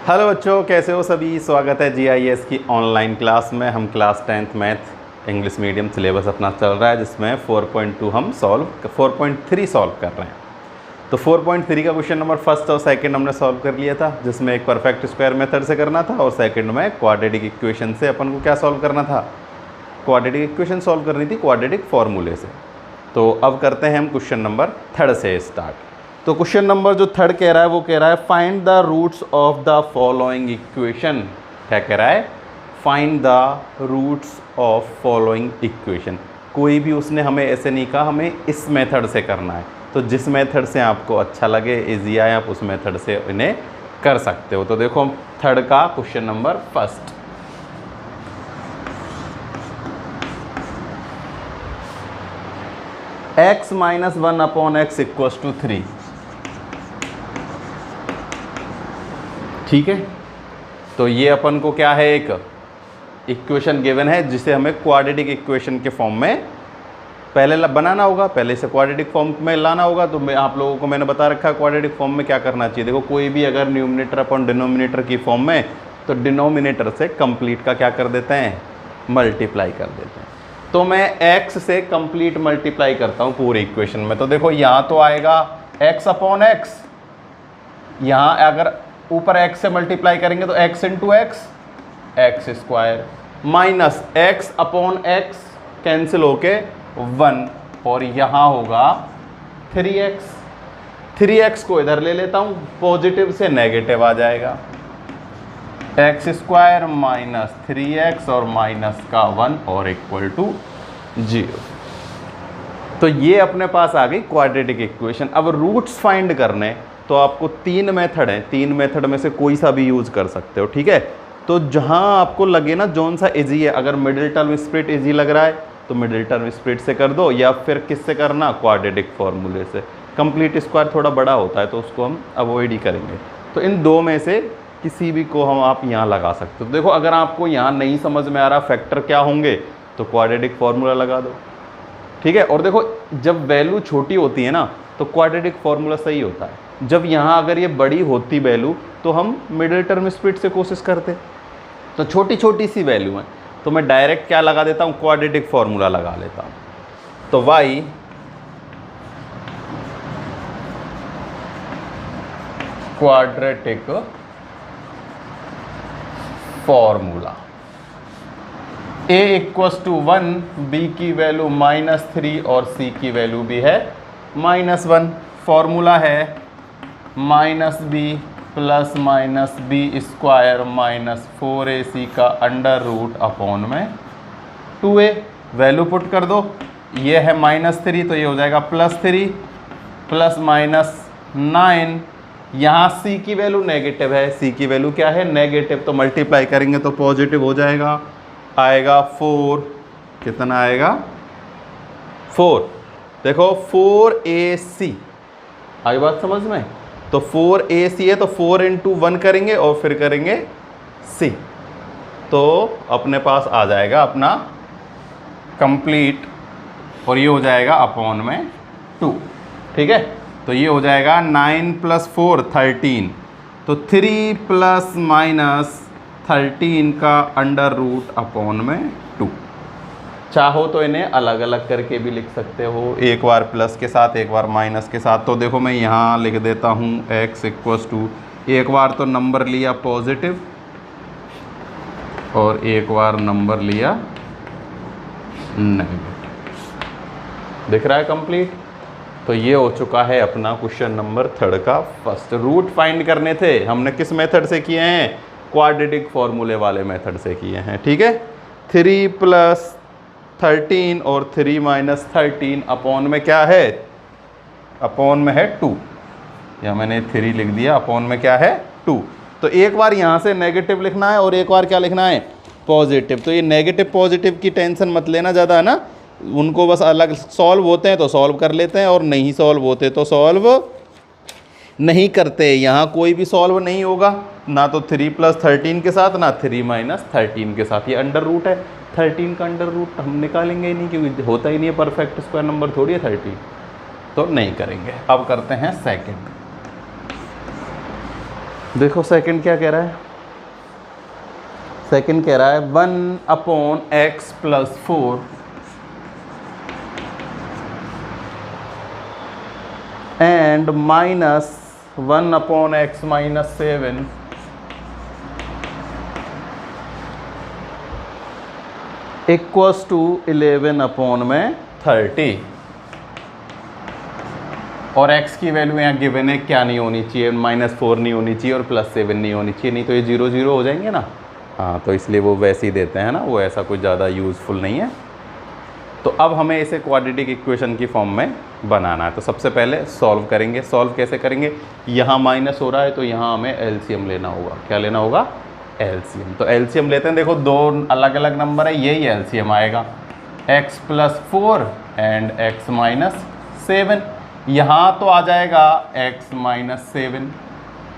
Hello बच्चों, कैसे हो सभी। स्वागत है GIS की ऑनलाइन क्लास में। हम class 10th math English medium syllabus अपना चल रहा है, जिसमें 4.2 हम 4.3 सॉल्व कर रहे हैं। तो 4.3 का क्वेश्चन नंबर फर्स्ट और सेकंड हमने सॉल्व कर लिया था, जिसमें एक परफेक्ट स्क्वायर मेथड से करना था और सेकंड में क्वाड्रेटिक इक्वेशन से अपन को क्या सॉल्व करना था, क्वाड्रेटिक इक्वेशन सॉल्व करनी थी क्वाड्रेटिक फॉर्मूले से। तो अब करते हैं हम क्वेश्चन नंबर थर्ड से स्टार्ट। तो क्वेश्चन नंबर जो थर्ड कह रहा है वो कह रहा है find the roots of the following equation. क्या कह रहा है? Find the roots of following equation. कोई भी उसने हमें ऐसे नहीं कहा हमें इस मेथड से करना है, तो जिस मेथड से आपको अच्छा लगे, इजी आए, आप उस मेथड से इन्हें कर सकते हो। तो देखो थर्ड का question number first, x minus 1 upon X equals to 3। ठीक है, तो ये अपन को क्या है, एक इक्वेशन गिवन है जिसे हमें क्वाड्रेटिक इक्वेशन के फॉर्म में पहले बनाना होगा, पहले से क्वाड्रेटिक फॉर्म में लाना होगा। तो मैं आप लोगों को मैंने बता रखा है क्वाड्रेटिक फॉर्म में क्या करना चाहिए। देखो कोई भी अगर न्यूमिनेटर अपॉन डिनोमिनेटर की फॉर्म में, तो डिनोमिनेटर से कंप्लीट का क्या कर देते हैं, मल्टीप्लाई कर देते हैं। तो मैं x से कंप्लीट मल्टीप्लाई करता हूँ पूरे इक्वेशन में। तो देखो यहाँ तो आएगा x अपॉन एक्स, यहाँ अगर ऊपर x से मल्टीप्लाई करेंगे तो x into x square minus x upon x cancel होके 1, और यहाँ होगा 3x को इधर ले लेता हूँ, पॉजिटिव से नेगेटिव आ जाएगा, एक्स स्क्वायर माइनस 3x और माइनस का 1 और इक्वल टू 0। तो ये अपने पास आ गई क्वाड्रेटिक इक्वेशन। अब रूट्स फाइंड करने तो आपको तीन मेथड हैं, तीन मेथड में से कोई सा भी यूज कर सकते हो। ठीक है, तो जहां आपको लगे ना जोन सा इजी है, अगर मिडिल टर्म स्प्लिट इजी लग रहा है तो मिडिल टर्म स्प्लिट से कर दो, या फिर किससे करना, क्वाड्रेटिक फॉर्मूले से। कंप्लीट स्क्वायर थोड़ा बड़ा होता है तो उसको हम अवॉइड ही करेंगे। तो इन दो में से किसी भी को हम आप यहाँ लगा सकते हो। देखो अगर आपको यहाँ नहीं समझ में आ रहा फैक्टर क्या होंगे तो क्वाड्रेटिक फॉर्मूला लगा दो। ठीक है, और देखो जब वैल्यू छोटी होती है ना तो क्वाड्रेटिक फॉर्मूला सही होता है। जब यहाँ अगर ये बड़ी होती वैल्यू तो हम मिडिल टर्म स्प्लिट से कोशिश करते। तो छोटी छोटी सी वैल्यू है तो मैं डायरेक्ट क्या लगा देता हूँ, क्वाड्रेटिक फॉर्मूला लगा लेता हूँ। तो y quadratic formula, a equals to 1, b की वैल्यू -3 और c की वैल्यू भी है -1। फॉर्मूला है -b plus -b square minus 4ac का अंडर रूट अपॉन में 2a। वैल्यू पुट कर दो, ये है -3 तो ये हो जाएगा +3 प्लस -9। यहाँ c की वैल्यू नेगेटिव है, c की वैल्यू क्या है, नेगेटिव, तो मल्टीप्लाई करेंगे तो पॉजिटिव हो जाएगा, आएगा 4। कितना आएगा, 4। देखो 4ac आई बात समझ में। तो 4ac है तो 4 इंटू 1 करेंगे और फिर करेंगे c, तो अपने पास आ जाएगा अपना कंप्लीट, और ये हो जाएगा अपॉन में 2। ठीक है, तो ये हो जाएगा 9 + 4 13, तो 3 प्लस माइनस 13 का अंडर रूट अपॉन में 2। चाहो तो इन्हें अलग अलग करके भी लिख सकते हो, एक बार प्लस के साथ एक बार माइनस के साथ। तो देखो मैं यहाँ लिख देता हूँ x इक्वल्स टू, एक बार तो नंबर लिया पॉजिटिव और एक बार नंबर लिया नेगेटिव। दिख रहा है कंप्लीट। तो ये हो चुका है अपना क्वेश्चन नंबर थर्ड का फर्स्ट। रूट फाइंड करने थे, हमने किस मेथड से किए हैं, क्वाड्रेटिक फॉर्मूले वाले मेथड से किए हैं। ठीक है, 3 + 13 और 3 - 13 अपॉन में क्या है, अपॉन में है 2, या मैंने 3 लिख दिया, अपॉन में क्या है 2। तो एक बार यहाँ से नेगेटिव लिखना है और एक बार क्या लिखना है, पॉजिटिव। तो ये नेगेटिव पॉजिटिव की टेंशन मत लेना ज़्यादा, है ना, उनको बस अलग सॉल्व होते हैं तो सॉल्व कर लेते हैं, और नहीं सॉल्व होते तो सॉल्व नहीं करते। यहाँ कोई भी सॉल्व नहीं होगा, ना तो 3 + 13 के साथ, ना 3 - 13 के साथ। ये अंडर रूट है, 13 का अंडर रूट हम निकालेंगे ही नहीं, क्योंकि होता ही नहीं है, परफेक्ट स्क्वायर नंबर थोड़ी है 13, तो नहीं करेंगे। अब करते हैं सेकंड। देखो सेकंड क्या कह रहा है, सेकंड कह रहा है 1/x + 4 and -1/x - 7 equals to 11/30। और x की वैल्यू यहाँ गिवन है, क्या नहीं होनी चाहिए, -4 नहीं होनी चाहिए और +7 नहीं होनी चाहिए, नहीं तो ये 0 0 हो जाएंगे ना। हाँ, तो इसलिए वो वैसे ही देते हैं ना, वो ऐसा कुछ ज़्यादा यूज़फुल नहीं है। तो अब हमें इसे क्वाड्रेटिक इक्वेशन की फॉर्म में बनाना है। तो सबसे पहले सॉल्व करेंगे। सॉल्व कैसे करेंगे, यहाँ माइनस हो रहा है तो यहाँ हमें एलसीएम लेना होगा। क्या लेना होगा, एलसीएम। तो एलसीएम लेते हैं। देखो दो अलग अलग नंबर है, यही एलसीएम आएगा, x + 4 एंड x - 7। यहाँ तो आ जाएगा x - 7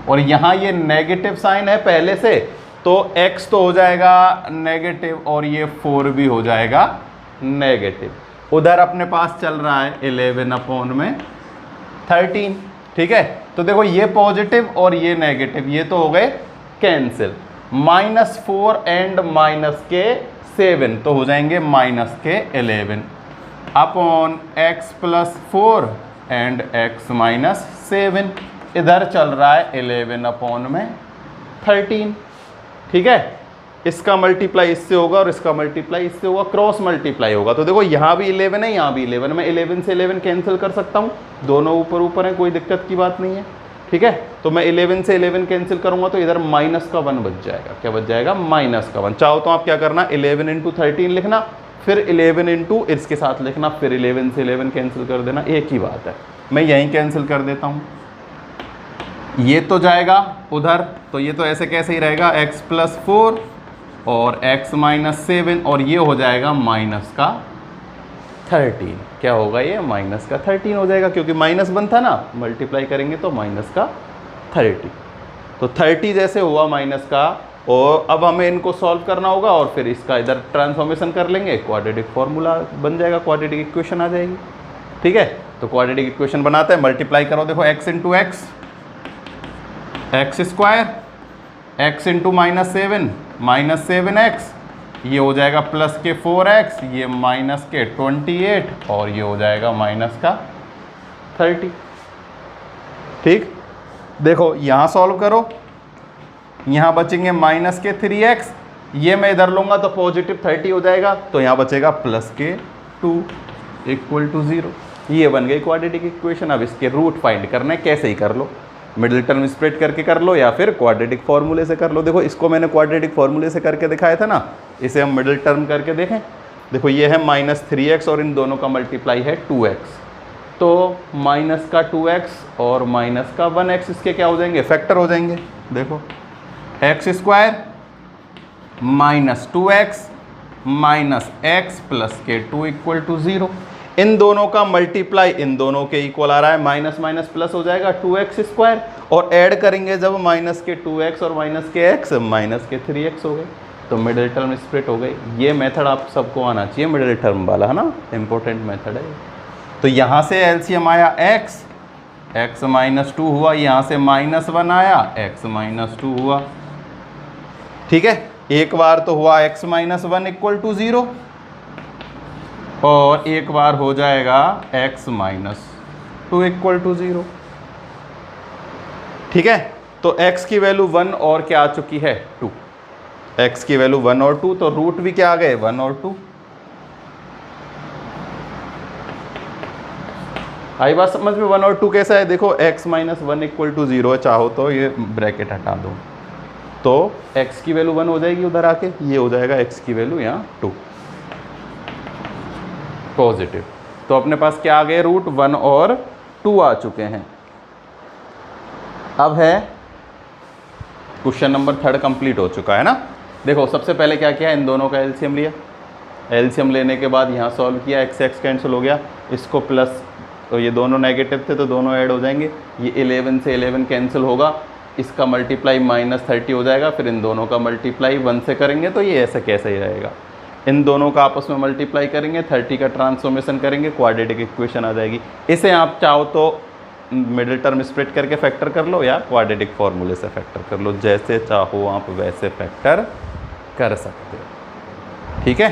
और यहाँ ये नेगेटिव साइन है पहले से, तो x तो हो जाएगा नेगेटिव और ये 4 भी हो जाएगा नेगेटिव। उधर अपने पास चल रहा है 11/13। ठीक है, तो देखो ये पॉजिटिव और ये नेगेटिव, ये तो हो गए कैंसिल। -4 एंड -7 तो हो जाएंगे -11 अपॉन x + 4 एंड x - 7। इधर चल रहा है 11/13। ठीक है, इसका मल्टीप्लाई इससे होगा और इसका मल्टीप्लाई इससे होगा, क्रॉस मल्टीप्लाई होगा। तो देखो यहाँ भी 11 है, यहाँ भी 11, मैं 11 से 11 कैंसिल कर सकता हूँ, दोनों ऊपर ऊपर हैं, कोई दिक्कत की बात नहीं है। ठीक है, तो मैं 11 से 11 कैंसिल करूंगा तो इधर -1 बच जाएगा। क्या बच जाएगा, -1। चाहो तो आप क्या करना, 11 × 13 लिखना, फिर 11 इंटू इसके साथ लिखना, फिर 11 से 11 कैंसिल कर देना, एक ही बात है। मैं यहीं कैंसिल कर देता हूँ, ये तो जाएगा उधर, तो ये तो ऐसे कैसे ही रहेगा, x + 4 और x - 7 और ये हो जाएगा -13। क्या होगा, ये -13 हो जाएगा, क्योंकि -1 था ना, मल्टीप्लाई करेंगे तो -30। तो 30 जैसे हुआ माइनस का, और अब हमें इनको सॉल्व करना होगा और फिर इसका इधर ट्रांसफॉर्मेशन कर लेंगे, क्वाड्रेटिक फॉर्मूला बन जाएगा, क्वाड्रेटिक इक्वेशन आ जाएगी। ठीक है, तो क्वाड्रेटिक इक्वेशन बनाते हैं, मल्टीप्लाई करो। देखो x × x square, x × -7 -7x, ये हो जाएगा प्लस के 4x, ये माइनस के 28 और ये हो जाएगा -30। ठीक, देखो यहाँ सॉल्व करो, यहाँ बचेंगे माइनस के 3x, ये मैं इधर लूँगा तो पॉजिटिव 30 हो जाएगा, तो यहाँ बचेगा प्लस के 2 = 0। ये बन गई क्वाड्रेटिक इक्वेशन। अब इसके रूट फाइंड करना है, कैसे ही कर लो, मिडिल टर्म स्प्रेड करके कर लो या फिर क्वाड्रेटिक फॉर्मूले से कर लो। देखो इसको मैंने क्वाड्रेटिक फॉर्मूले से करके दिखाया था ना, इसे हम मिडिल टर्म करके देखें। देखो ये है -3x और इन दोनों का मल्टीप्लाई है 2x, तो माइनस का 2x और माइनस का 1x, इसके क्या हो जाएंगे, फैक्टर हो जाएंगे। देखो x square -2x -x plus के 2 = 0। इन दोनों का मल्टीप्लाई इन दोनों के इक्वल आ रहा है, माइनस माइनस प्लस हो जाएगा 2x स्क्वायर, और ऐड करेंगे जब माइनस के 2x और माइनस के x, माइनस के 3x हो गए, तो मिडिल टर्म स्प्लिट हो गई। ये मेथड आप सबको आना चाहिए, मिडिल टर्म वाला, है ना, इंपॉर्टेंट मेथड है। तो यहाँ से एलसीएम आया x -2 हुआ, यहाँ से -1 आया, x -2 हुआ। ठीक है, एक बार तो हुआ x - 1 = 0 और एक बार हो जाएगा x - 2 = 0। ठीक है, तो x की वैल्यू 1 और क्या आ चुकी है, 2। x की वैल्यू 1 और 2, तो रूट भी क्या आ गए, 1 और 2। आई बात समझ में, 1 और 2 कैसा है, देखो x - 1 = 0 है, चाहो तो ये ब्रैकेट हटा दो, तो x की वैल्यू 1 हो जाएगी उधर आके, ये हो जाएगा x की वैल्यू यहाँ 2 पॉजिटिव। तो अपने पास क्या आ गए, रूट 1 और 2 आ चुके हैं। अब है क्वेश्चन नंबर 3 कंप्लीट हो चुका है ना। देखो सबसे पहले क्या किया, इन दोनों का एलसीएम लिया, एलसीएम लेने के बाद यहाँ सॉल्व किया, x कैंसिल हो गया, इसको प्लस, तो ये दोनों नेगेटिव थे तो दोनों ऐड हो जाएंगे, ये 11 से 11 कैंसिल होगा, इसका मल्टीप्लाई -30 हो जाएगा, फिर इन दोनों का मल्टीप्लाई 1 से करेंगे तो ये ऐसे कैसे ही रहेगा, इन दोनों का आपस में मल्टीप्लाई करेंगे, 30 का ट्रांसफॉर्मेशन करेंगे, क्वाड्रेटिक इक्वेशन आ जाएगी। इसे आप चाहो तो मिडिल टर्म स्प्लिट करके फैक्टर कर लो या क्वाड्रेटिक फॉर्मूले से फैक्टर कर लो, जैसे चाहो आप वैसे फैक्टर कर सकते हो। ठीक है,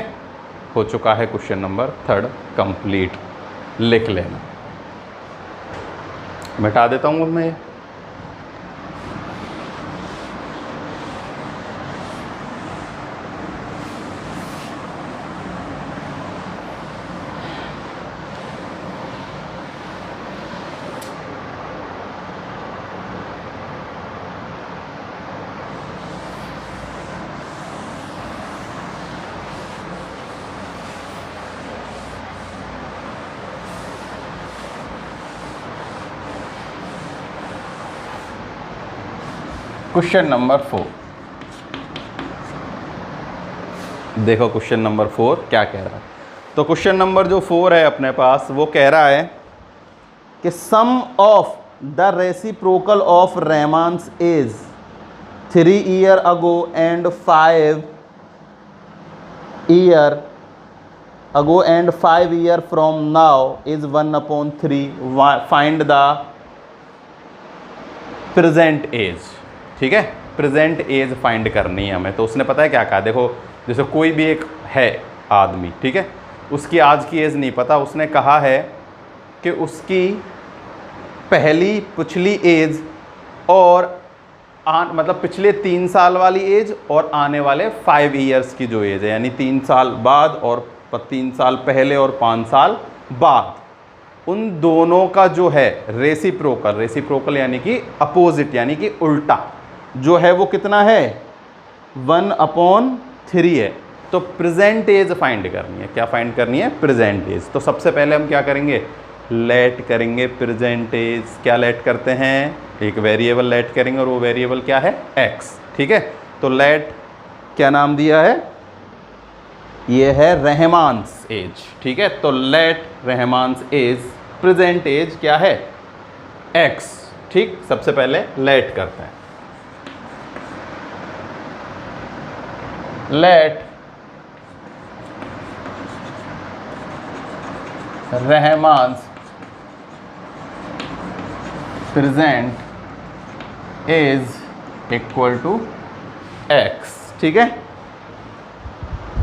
हो चुका है क्वेश्चन नंबर 3 कंप्लीट, लिख लेना। मिटा देता हूँ मैं। क्वेश्चन नंबर 4, देखो क्वेश्चन नंबर 4 क्या कह रहा है। तो क्वेश्चन नंबर जो 4 है अपने पास, वो कह रहा है कि sum of the reciprocal of Rahman's is 3 years ago and 5 years ago and 5 years from now is 1/3. Find the present age। ठीक है, प्रेजेंट एज फाइंड करनी है हमें। तो उसने पता है क्या कहा, देखो जैसे कोई भी एक है आदमी, ठीक है, उसकी आज की एज नहीं पता, उसने कहा है कि उसकी पहली पिछली एज और मतलब पिछले 3 साल वाली एज और आने वाले 5 years की जो एज है, यानी 3 साल बाद और 3 साल पहले और 5 साल बाद, उन दोनों का जो है रेसिप्रोकल, रेसिप्रोकल यानी कि अपोजिट यानी कि उल्टा जो है वो कितना है, 1/3 है। तो प्रेजेंट एज फाइंड करनी है। क्या फाइंड करनी है, प्रेजेंट एज। तो सबसे पहले हम क्या करेंगे, लेट करेंगे प्रेजेंट एज। क्या लेट करते हैं, एक वेरिएबल लेट करेंगे और वो वेरिएबल क्या है, x। ठीक है, तो लेट क्या नाम दिया है, ये है रहमान्स एज। ठीक है, तो let Rahman's age, present age क्या है, x। ठीक, सबसे पहले लेट करते हैं। Let Rahman's present age equal to x। ठीक है,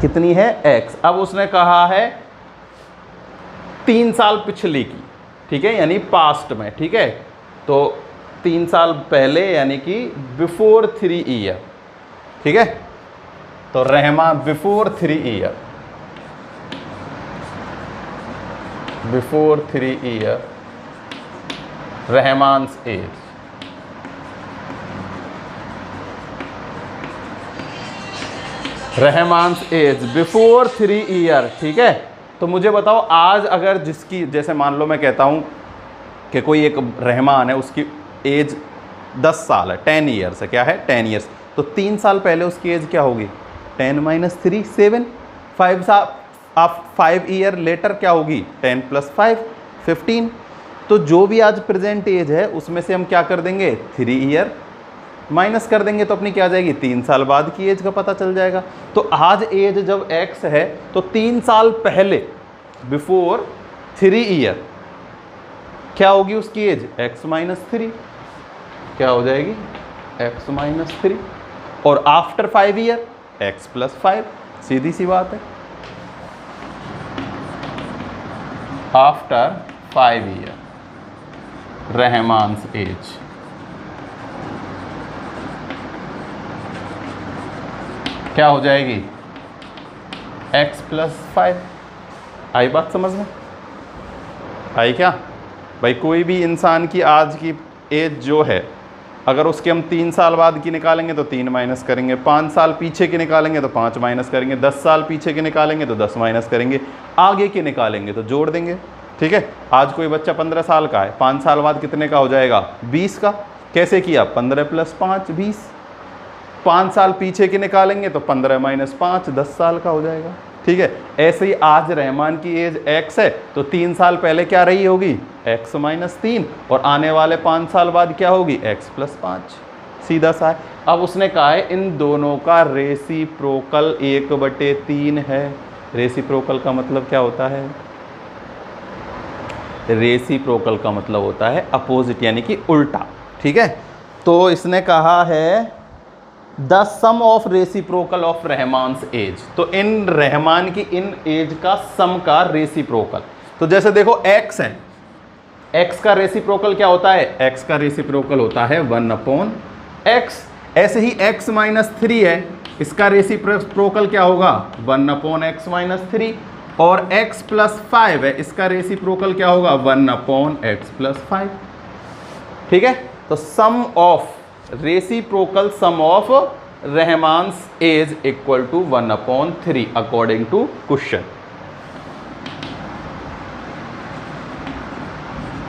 कितनी है, x। अब उसने कहा है 3 साल पिछली की, ठीक है, यानी पास्ट में। ठीक है, तो 3 साल पहले यानी कि बिफोर 3 years। ठीक है, तो Rahman before 3 years, before 3 years Rahman's age. Rahman's age before 3 years। ठीक है, तो मुझे बताओ आज अगर जिसकी, जैसे मान लो मैं कहता हूं कि कोई एक रहमान है, उसकी एज 10 साल है, 10 years है। क्या है, 10 years। तो 3 साल पहले उसकी एज क्या होगी, 10 - 3 7। 5 साल, आप 5 years लेटर क्या होगी, 10 + 5 15। तो जो भी आज प्रेजेंट एज है उसमें से हम क्या कर देंगे, 3 years माइनस कर देंगे, तो अपनी क्या आ जाएगी, 3 साल बाद की एज का पता चल जाएगा। तो आज एज जब x है तो 3 साल पहले बिफोर 3 years क्या होगी उसकी एज, x - 3। क्या हो जाएगी, x - 3। और आफ्टर 5 years x + 5। सीधी सी बात है, आफ्टर 5 years रहमान्स एज क्या हो जाएगी, x + 5। आई बात समझ में, आई क्या भाई। कोई भी इंसान की आज की एज जो है, अगर उसके हम 3 साल बाद की निकालेंगे तो 3 माइनस करेंगे, 5 साल पीछे की निकालेंगे तो 5 माइनस करेंगे, 10 साल पीछे की निकालेंगे तो 10 माइनस करेंगे, आगे की निकालेंगे तो जोड़ देंगे। ठीक है, आज कोई बच्चा 15 साल का है, 5 साल बाद कितने का हो जाएगा, 20 का। कैसे किया, 15 + 5 20। 5 साल पीछे की निकालेंगे तो 15 - 5 10 साल का हो जाएगा। ठीक है, ऐसे ही आज रहमान की एज x है तो 3 साल पहले क्या रही होगी, x - 3, और आने वाले 5 साल बाद क्या होगी, x + 5। सीधा सा है। अब उसने कहा है इन दोनों का रेसिप्रोकल 1/3 है। रेसिप्रोकल का मतलब क्या होता है, रेसिप्रोकल का मतलब होता है अपोजिट यानी कि उल्टा, ठीक है। तो इसने कहा है the sum of reciprocal of Rahman's age, तो इन रहमान की इन एज का सम का रेसिप्रोकल। तो जैसे देखो x है, x का रेसिप्रोकल क्या होता है, x का रेसिप्रोकल होता है 1/x। ऐसे ही x - 3 है, इसका रेसिप्रोकल क्या होगा 1/x - 3। और x + 5 है, इसका रेसिप्रोकल क्या होगा 1/x + 5, ठीक है। तो sum of reciprocal sum of Rahman's age equal to 1/3 according to question.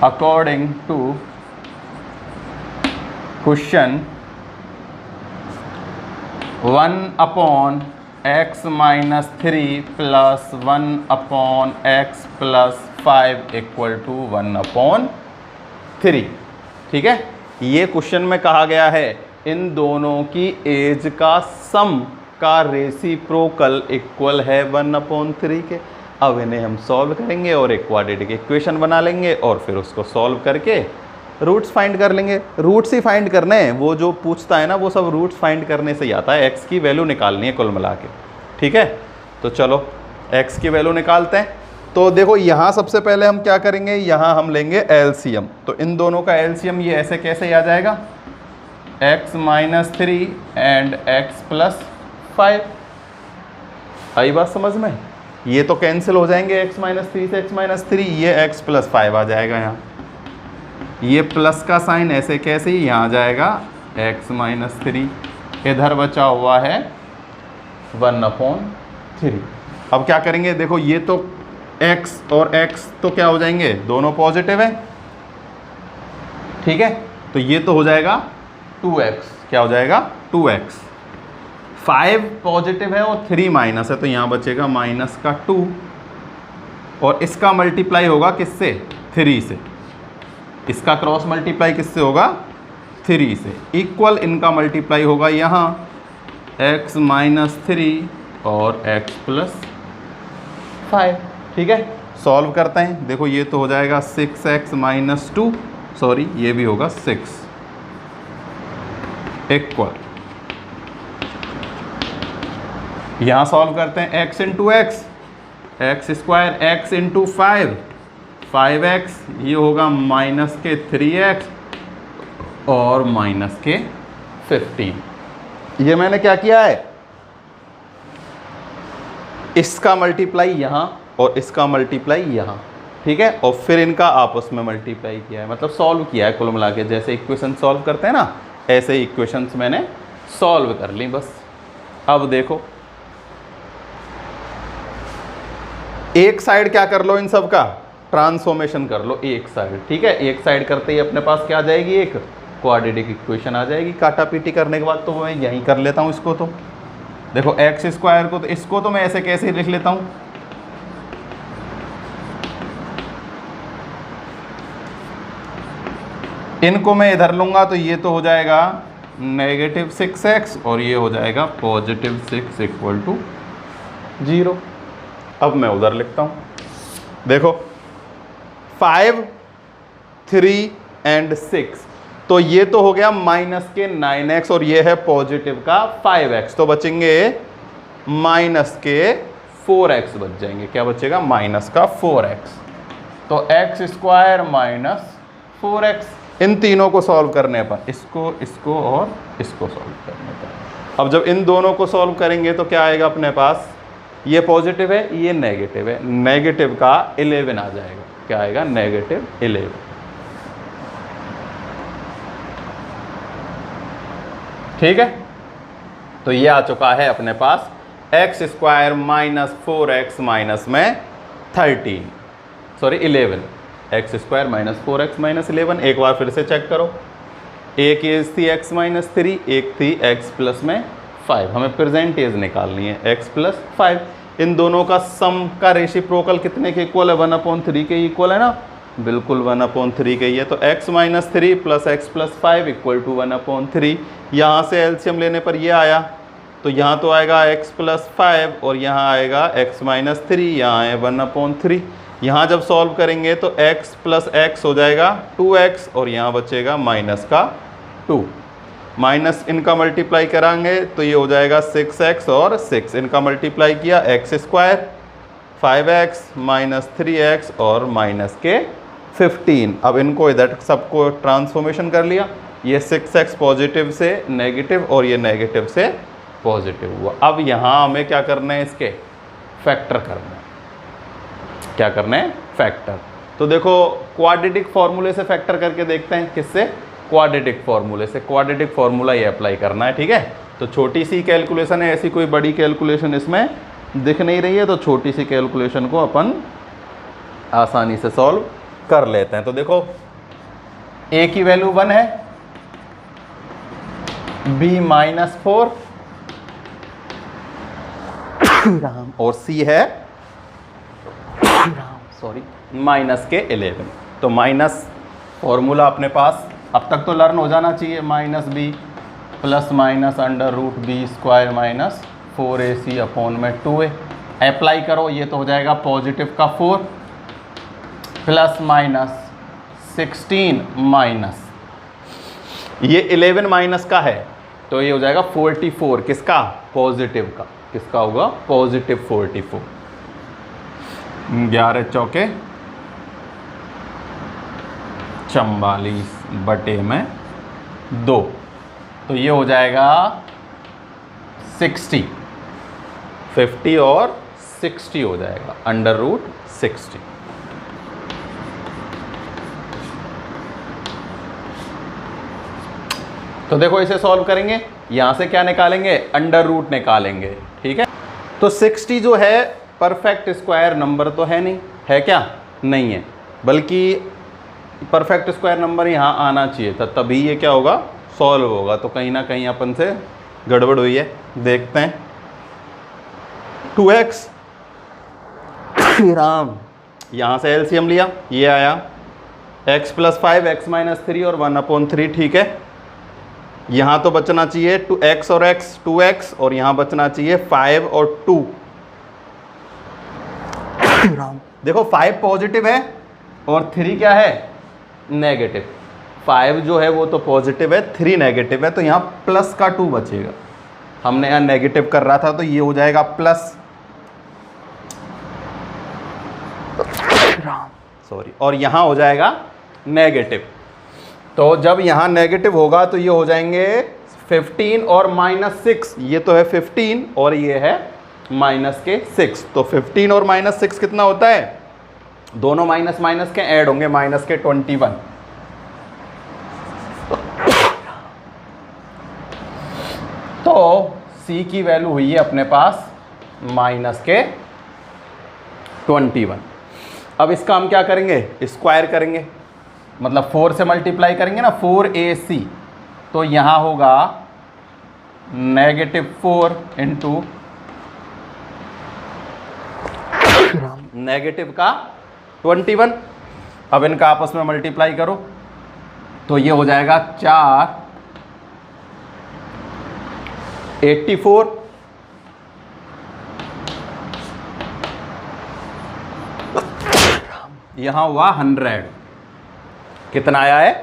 According to question 1/x - 3 + 1/x + 5 equal to 1/3, ठीक है। ये क्वेश्चन में कहा गया है इन दोनों की एज का सम का रेसिप्रोकल इक्वल है 1/3 के। अब इन्हें हम सॉल्व करेंगे और एक क्वाड्रेटिक इक्वेशन बना लेंगे और फिर उसको सॉल्व करके रूट्स फाइंड कर लेंगे। रूट्स ही फाइंड करने हैं, वो जो पूछता है ना वो सब रूट्स फाइंड करने से ही आता है। एक्स की वैल्यू निकालनी है कुल मिला के, ठीक है। तो चलो एक्स की वैल्यू निकालते हैं। तो देखो यहाँ सबसे पहले हम क्या करेंगे, यहाँ हम लेंगे एलसीएम। तो इन दोनों का एलसीएम ये ऐसे कैसे आ जाएगा, x - 3 एंड x + 5। आई बात समझ में, ये तो कैंसिल हो जाएंगे, x - 3 से x - 3, ये x + 5 आ जाएगा यहाँ। ये प्लस का साइन ऐसे कैसे ही यहाँ आ जाएगा x - 3, इधर बचा हुआ है 1/3। अब क्या करेंगे, देखो ये तो x और x तो क्या हो जाएंगे, दोनों पॉजिटिव है, ठीक है। तो ये तो हो जाएगा 2x, क्या हो जाएगा 2x। 5 पॉजिटिव है और 3 माइनस है, तो यहाँ बचेगा -2। और इसका मल्टीप्लाई होगा किससे, 3 से। इसका क्रॉस मल्टीप्लाई किससे होगा, 3 से। इक्वल इनका मल्टीप्लाई होगा यहाँ x - 3 और x + 5, ठीक है। सॉल्व करते हैं, देखो ये तो हो जाएगा 6x - 2, सॉरी ये भी होगा 6 इक्वल, यहाँ सॉल्व करते हैं x × x, x² x × 5, 5x, ये होगा -3x और -15। ये मैंने क्या किया है, इसका मल्टीप्लाई यहाँ और इसका मल्टीप्लाई यहाँ, ठीक है। और फिर इनका आपस में मल्टीप्लाई किया है, मतलब सॉल्व किया है कुल मिला के। जैसे इक्वेशन सॉल्व करते हैं ना, ऐसे इक्वेशंस मैंने सॉल्व कर ली बस। अब देखो एक साइड क्या कर लो, इन सब का ट्रांसफॉर्मेशन कर लो एक साइड, ठीक है। एक साइड करते ही अपने पास क्या आ जाएगी, एक क्वाड्रेटिक इक्वेशन आ जाएगी। काटा पीटी करने के बाद तो मैं यहीं कर लेता हूँ इसको। तो देखो x² को, तो इसको तो मैं ऐसे कैसे लिख लेता हूँ, इनको मैं इधर लूंगा तो ये तो हो जाएगा -6x और ये हो जाएगा +6 इक्वल टू 0। अब मैं उधर लिखता हूँ, देखो 5, 3 एंड 6, तो ये तो हो गया -9x और ये है पॉजिटिव का 5x, तो बचेंगे -4x बच जाएंगे। क्या बचेगा, -4x। तो x² -4x। इन तीनों को सॉल्व करने पर, इसको और इसको सॉल्व करने पर, अब जब इन दोनों को सॉल्व करेंगे तो क्या आएगा अपने पास, ये पॉजिटिव है ये नेगेटिव है, नेगेटिव का 11 आ जाएगा। क्या आएगा, -11। ठीक है। तो ये आ चुका है अपने पास x² -4x माइनस में 13, सॉरी 11, x² -4x -11। एक बार फिर से चेक करो, एक एज थी x - 3, एक थी x + में 5। हमें प्रेजेंट एज निकालनी है x + 5। इन दोनों का सम का रेसिप्रोकल कितने के इक्वल है, 1/3 के इक्वल है ना, बिल्कुल 1/3 के ही है। तो x - 3 + x + 5 इक्वल टू 1/3। यहाँ से एलसीएम लेने पर ये आया, तो यहाँ तो आएगा x + 5 और यहाँ आएगा x - 3, यहाँ है 1/3। यहाँ जब सॉल्व करेंगे तो x प्लस एक्स हो जाएगा 2x और यहाँ बचेगा माइनस का 2, माइनस इनका मल्टीप्लाई कराएंगे तो ये हो जाएगा 6x और 6, इनका मल्टीप्लाई किया x square 5x minus 3x और माइनस के 15। अब इनको इधर सबको ट्रांसफॉर्मेशन कर लिया, ये 6x पॉजिटिव से नेगेटिव और ये नेगेटिव से पॉजिटिव हुआ। अब यहाँ हमें क्या करना है, इसके फैक्टर करना है। क्या करना है, फैक्टर। तो देखो क्वाड्रेटिक फॉर्मूले से फैक्टर करके देखते हैं, किससे, क्वाड्रेटिक फॉर्मूले से। क्वाड्रेटिक फॉर्मूला ये अप्लाई करना है, ठीक है। तो छोटी सी कैलकुलेशन है, ऐसी कोई बड़ी कैलकुलेशन इसमें दिख नहीं रही है, तो छोटी सी कैलकुलेशन को अपन आसानी से सॉल्व कर लेते हैं। तो देखो a की वैल्यू 1 है, b -4 और c है माइनस के 11। तो माइनस फॉर्मूला अपने पास अब तक तो लर्न हो जाना चाहिए, minus B plus minus under root B square minus 4ac upon में 2a। अप्लाई करो, ये तो हो जाएगा पॉजिटिव का 4 प्लस माइनस 16 माइनस ये 11 माइनस का है, तो ये हो जाएगा 44, किसका, पॉजिटिव का। किसका होगा, पॉजिटिव 44। 11 चौके 44 बटे में 2, तो ये हो जाएगा 60, 50 और 60 हो जाएगा अंडर रूट 60। तो देखो इसे सॉल्व करेंगे, यहां से क्या निकालेंगे, अंडर रूट निकालेंगे, ठीक है। तो 60 जो है परफेक्ट स्क्वायर नंबर तो है नहीं, है क्या, नहीं है, बल्कि परफेक्ट स्क्वायर नंबर यहाँ आना चाहिए था, तभी ये क्या होगा, सॉल्व होगा। तो कहीं ना कहीं अपन से गड़बड़ हुई है, देखते हैं। 2x राम, यहाँ से एलसीएम लिया, ये आया x प्लस 5 x माइनस 3 और 1/3, ठीक है। यहाँ तो बचना चाहिए 2x और x 2x, और यहाँ बचना चाहिए 5 और 2। देखो 5 पॉजिटिव है और 3 क्या है, नेगेटिव। 5 जो है वो तो पॉजिटिव है, 3 नेगेटिव है, तो यहाँ प्लस का 2 बचेगा। हमने यहाँ नेगेटिव कर रहा था, तो ये हो जाएगा प्लस, सॉरी, और यहाँ हो जाएगा नेगेटिव। तो जब यहाँ नेगेटिव होगा तो ये हो जाएंगे 15 और -6, ये तो है 15 और ये है माइनस के 6, तो 15 और -6 कितना होता है, दोनों माइनस माइनस के ऐड होंगे, माइनस के 21। तो c की वैल्यू हुई है अपने पास माइनस के 21। अब इसका हम क्या करेंगे, स्क्वायर करेंगे, मतलब 4 से मल्टीप्लाई करेंगे ना, 4ac, तो यहाँ होगा -4 इंटू नेगेटिव का 21। अब इनका आपस में मल्टीप्लाई करो तो ये हो जाएगा 4 84 यहाँ हुआ 100। कितना आया है,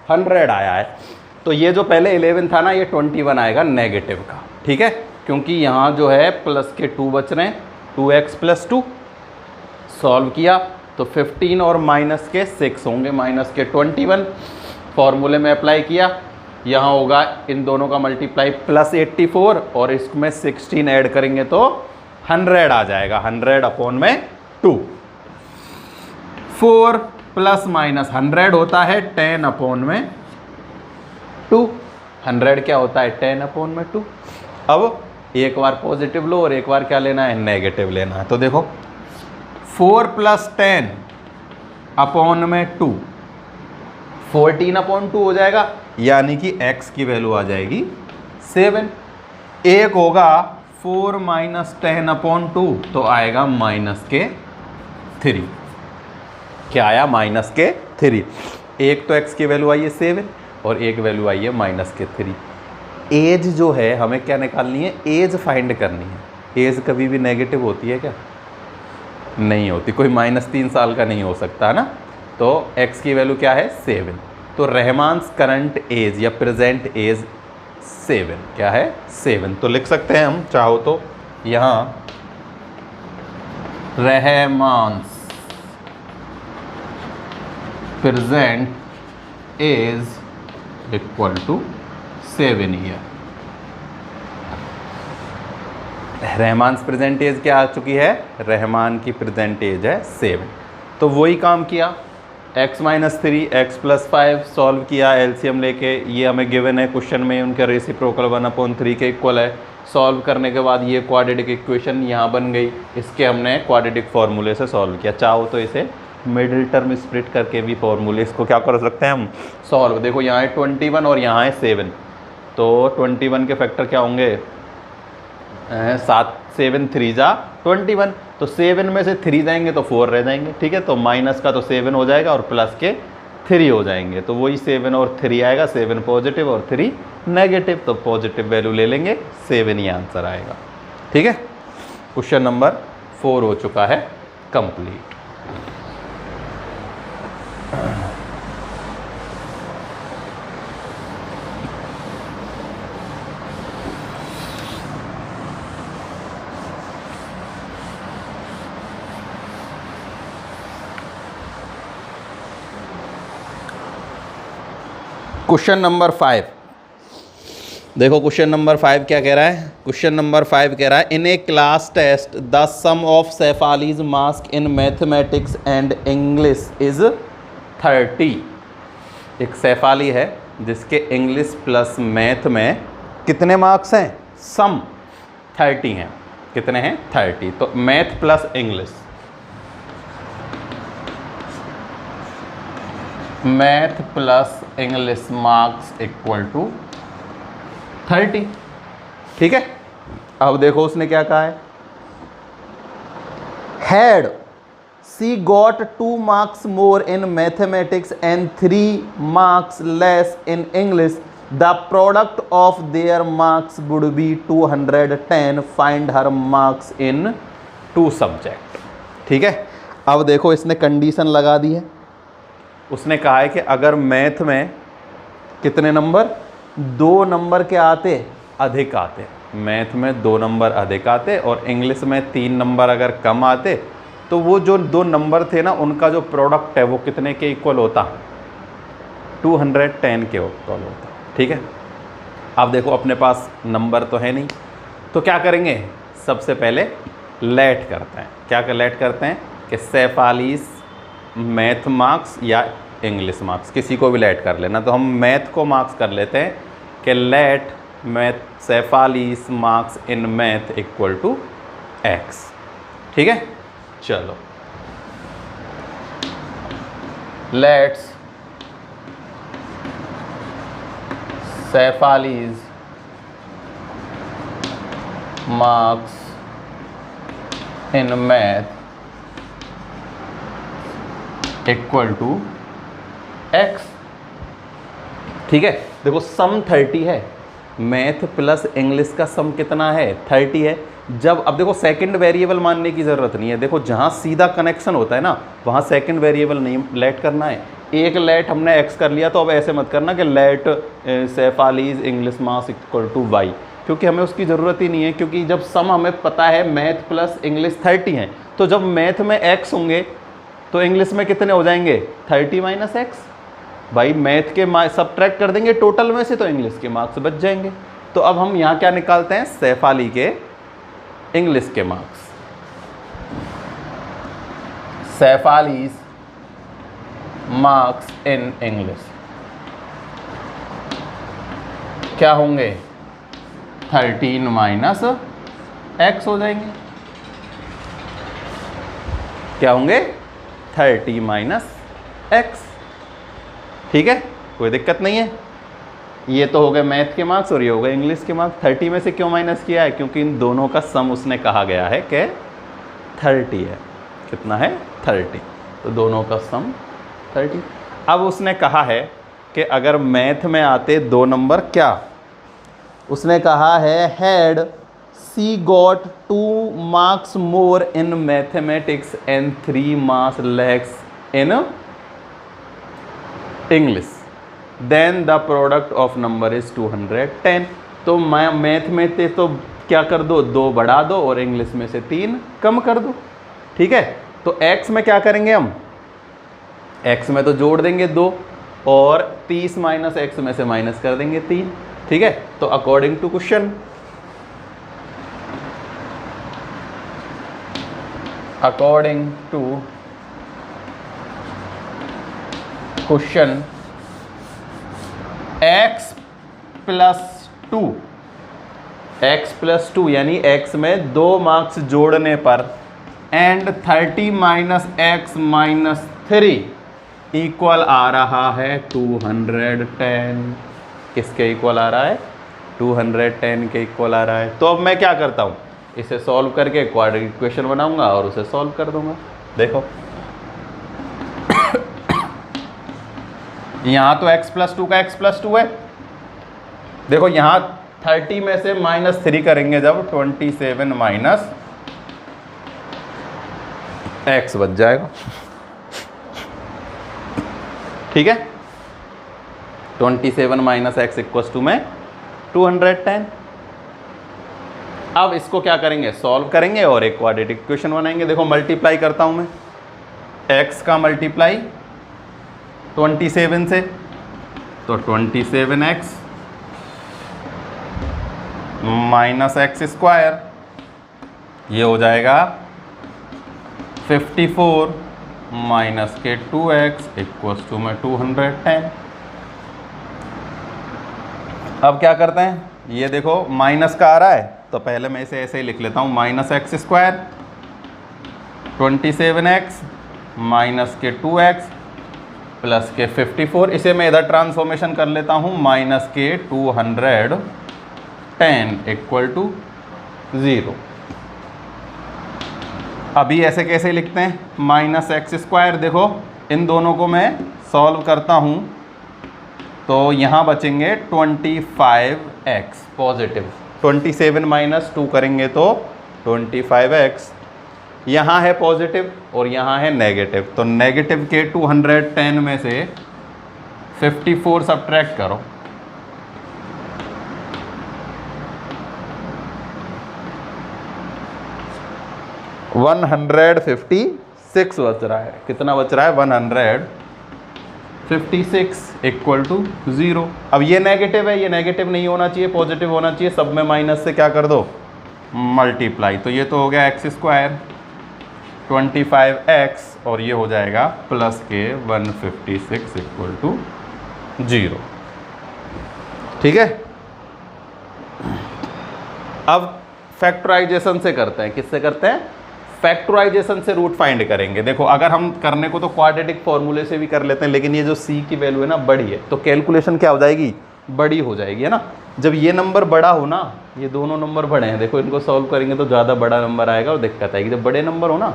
100 आया है। तो ये जो पहले 11 था ना, ये 21 आएगा नेगेटिव का, ठीक है, क्योंकि यहाँ जो है प्लस के 2 बच रहे हैं, 2x प्लस 2। सॉल्व किया तो 15 और माइनस के 6 होंगे, माइनस के 21। फॉर्मूले में अप्लाई किया, यहाँ होगा इन दोनों का मल्टीप्लाई प्लस 84 और इसमें 16 ऐड करेंगे तो 100 आ जाएगा, 100 अपॉन में 2। 4 प्लस माइनस 100 होता है 10 अपॉन में 2। 100 क्या होता है, 10 अपॉन में 2। अब एक बार पॉजिटिव लो और एक बार क्या लेना है, नेगेटिव लेना है। तो देखो 4 प्लस 10 अपॉन में 2, 14 अपॉन 2 हो जाएगा, यानी कि x की वैल्यू आ जाएगी 7। एक होगा 4 माइनस 10 अपॉन 2, तो आएगा माइनस के 3। क्या आया, माइनस के 3। एक तो x की वैल्यू आई है 7 और एक वैल्यू आई है माइनस के 3। एज जो है हमें क्या निकालनी है, एज फाइंड करनी है। एज कभी भी नेगेटिव होती है क्या, नहीं होती, कोई -3 साल का नहीं हो सकता ना। तो x की वैल्यू क्या है 7। तो रहमान्स करंट एज या प्रेजेंट एज 7 क्या है 7। तो लिख सकते हैं हम चाहो तो यहाँ Rahman's present age equal to 7 year. Rahman's present age क्या आ चुकी है, रहमान की प्रेजेंट एज है 7। तो वही काम किया, x - 3 x + 5 सॉल्व किया एलसीएम लेके। ये हमें गिवन है क्वेश्चन में, उनका रेसिप्रोकल 1/3 के इक्वल है। सॉल्व करने के बाद ये क्वाड्रेटिक इक्वेशन यहाँ बन गई। इसके हमने क्वाड्रेटिक फार्मूले से सॉल्व किया। चाहो तो इसे मिडिल टर्म स्प्लिट करके भी फार्मूले इसको क्या कर सकते हैं हम सॉल्व। देखो यहाँ है 21 और यहाँ है 7। तो 21 के फैक्टर क्या होंगे 7 7 3 जा 21। तो 7 में से 3 जाएंगे तो 4 रह जाएंगे, ठीक है। तो माइनस का तो 7 हो जाएगा और प्लस के 3 हो जाएंगे। तो वही 7 और 3 आएगा, 7 पॉजिटिव और 3 नेगेटिव। तो पॉजिटिव वैल्यू ले लेंगे, 7 ही आंसर आएगा, ठीक है। क्वेश्चन नंबर 4 हो चुका है कंप्लीट। क्वेश्चन नंबर 5 देखो, क्वेश्चन नंबर 5 क्या कह रहा है। क्वेश्चन नंबर 5 कह रहा है in a class test the sum of Shefali's marks in mathematics and English is 30। एक सेफाली है जिसके इंग्लिश प्लस मैथ में कितने मार्क्स हैं, सम 30 हैं। कितने हैं 30। तो math plus English, math plus English marks equal to 30, ठीक है। अब देखो उसने क्या कहा है, had she got 2 marks more in mathematics and 3 marks less in English, the product of their marks would be 210, find her marks in 2 subject, ठीक है। अब देखो इसने कंडीशन लगा दी है। उसने कहा है कि अगर मैथ में कितने नंबर 2 नंबर के आते अधिक आते, मैथ में 2 नंबर अधिक आते और इंग्लिश में 3 नंबर अगर कम आते, तो वो जो 2 नंबर थे ना उनका जो प्रोडक्ट है वो कितने के इक्वल होता, 210 के इक्वल होता, ठीक है। अब देखो अपने पास नंबर तो है नहीं, तो क्या करेंगे, सबसे पहले लेट करते हैं। क्या लेट करते हैं कि सेफालीज मैथ मार्क्स या इंग्लिश मार्क्स, किसी को भी लेट कर लेना। तो हम मैथ को मार्क्स कर लेते हैं कि let math Shefali's marks in math equal to x, ठीक है। चलो let's Shefali's marks in math equal to x, ठीक है। देखो सम 30 है, मैथ प्लस इंग्लिश का सम कितना है 30 है। जब अब देखो सेकंड वेरिएबल मानने की ज़रूरत नहीं है। देखो जहाँ सीधा कनेक्शन होता है ना वहाँ सेकंड वेरिएबल नहीं लेट करना है। एक लेट हमने x कर लिया, तो अब ऐसे मत करना कि let Shefali's English marks equal to y, क्योंकि हमें उसकी ज़रूरत ही नहीं है। क्योंकि जब सम हमें पता है मैथ प्लस इंग्लिश 30 हैं, तो जब मैथ में x होंगे तो इंग्लिश में कितने हो जाएंगे 30 - x। भाई मैथ के सब्ट्रैक्ट कर देंगे टोटल में से, तो इंग्लिश के मार्क्स बच जाएंगे। तो अब हम यहाँ क्या निकालते हैं, सेफाली के इंग्लिश के marks. Shefali's marks in English क्या होंगे 13 - x हो जाएंगे। क्या होंगे 30 - x, ठीक है, कोई दिक्कत नहीं है। ये तो हो गए मैथ के मार्क्स और ये हो गए इंग्लिश के मार्क्स। 30 में से क्यों माइनस किया है, क्योंकि इन दोनों का सम उसने कहा गया है कि 30 है। कितना है 30, तो दोनों का सम 30। अब उसने कहा है कि अगर मैथ में आते 2 नंबर, क्या उसने कहा है had she got 2 marks more in mathematics and 3 marks less in English. Then the product of number is 210. तो मैथ में तो क्या कर दो, 2 बढ़ा दो और इंग्लिश में से 3 कम कर दो। ठीक है, तो x में क्या करेंगे हम, x में तो जोड़ देंगे 2 और 30 माइनस x में से माइनस कर देंगे 3। ठीक है, तो according to question, according to question x plus 2 यानी x में 2 मार्क्स जोड़ने पर and 30 minus x minus 3 equal आ रहा है 210। किसके इक्वल आ रहा है, 210 के इक्वल आ रहा है। तो अब मैं क्या करता हूँ, इसे सॉल्व करके क्वाड्रेटिक इक्वेशन बनाऊंगा और उसे सॉल्व कर दूंगा। देखो यहाँ तो x प्लस 2 का x प्लस 2 है। देखो यहाँ 30 में से माइनस 3 करेंगे जब 27 माइनस x बच जाएगा। ठीक है, 27 माइनस x इक्वल्स टू में 210। अब इसको क्या करेंगे, सॉल्व करेंगे और एक क्वाड्रेटिक इक्वेशन बनाएंगे। देखो मल्टीप्लाई करता हूं मैं, x का मल्टीप्लाई 27 से, तो 27x माइनस एक्स स्क्वायर, ये हो जाएगा 54 माइनस के 2x इक्वल्स टू में 210। अब क्या करते हैं, ये देखो माइनस का आ रहा है तो पहले मैं इसे ऐसे ही लिख लेता हूँ, minus x square 27x minus के 2x प्लस के 54। इसे मैं इधर ट्रांसफॉर्मेशन कर लेता हूँ, माइनस के 210 इक्वल टू 0। अभी ऐसे कैसे लिखते हैं, माइनस एक्स स्क्वायर, देखो इन दोनों को मैं सॉल्व करता हूँ तो यहाँ बचेंगे 25x पॉजिटिव, 27 माइनस 2 करेंगे तो 25x, यहाँ है पॉजिटिव और यहाँ है नेगेटिव, तो नेगेटिव के 210 में से 54 सब्ट्रैक्ट करो, वन 156 बच रहा है। कितना बच रहा है, 156 इक्वल टू 0। अब ये नेगेटिव है, ये नेगेटिव नहीं होना चाहिए, पॉजिटिव होना चाहिए, सब में माइनस से क्या कर दो, मल्टीप्लाई। तो ये तो हो गया एक्स स्क्वायर 25x और ये हो जाएगा प्लस के 156 इक्वल टू 0। ठीक है, अब फैक्टराइजेशन से करते हैं, किससे करते हैं, फैक्टराइजेशन से रूट फाइंड करेंगे। देखो अगर हम करने को तो क्वाड्रेटिक फॉर्मूले से भी कर लेते हैं, लेकिन ये जो c की वैल्यू है ना बड़ी है, तो कैलकुलेशन क्या हो जाएगी, बड़ी हो जाएगी, है ना। जब ये नंबर बड़ा हो ना, ये दोनों नंबर बड़े हैं, देखो इनको सॉल्व करेंगे तो ज़्यादा बड़ा नंबर आएगा और दिक्कत आएगी। जब बड़े नंबर हो ना